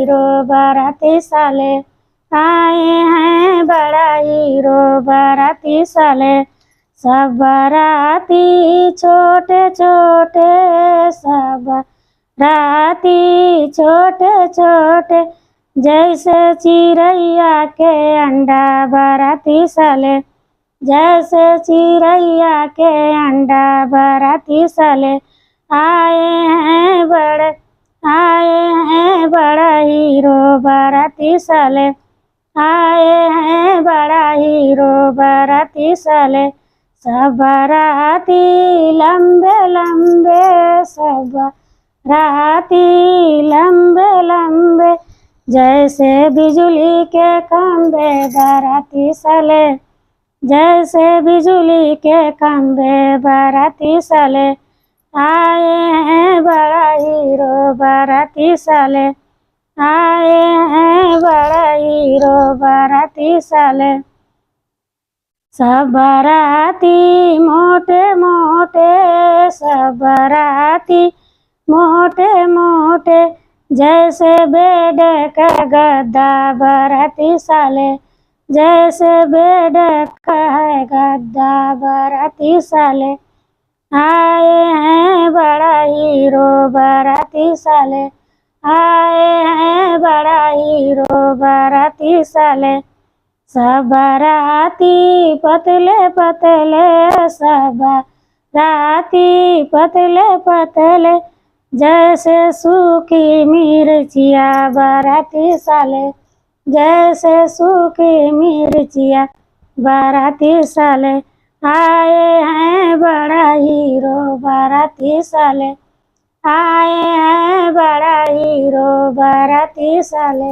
Hero बाराती साले, आए हैं बड़ा हीरो बाराती साले। सब बाराती छोटे छोटे, सब बाराती छोटे छोटे, जैसे चिड़ैया के अंडा बाराती साले, जैसे चिड़ैया के अंडा बाराती साले। आए हैं बड़ा हीरो बाराती साले, आए हैं बड़ा हीरो बाराती साले। सब बाराती लंबे लंबे, सब बाराती लंबे लंबे, जैसे बिजली के खंभे बाराती साले, जैसे बिजली के खंभे बाराती साले। आए हैं बड़ा हीरो बाराती साले, आए हैं बड़ा हीरो बाराती साले। सब बाराती मोटे मोटे, सब बाराती मोटे मोटे, जैसे बेड का गद्दा बाराती साले, जैसे बेड का है गद्दा बाराती साले। आए हैं बड़ा हीरो बाराती साले, आए हैं बड़ा हीरो बाराती साले। सब बाराती पतले पतले, सब बाराती पतले पतले, जैसे सूखी मिर्चिया बाराती साले, जैसे सूखी मिर्चिया बाराती साले। आए हैं बड़ा हीरो बाराती साले, आए हैं बड़ा हीरो बाराती साले।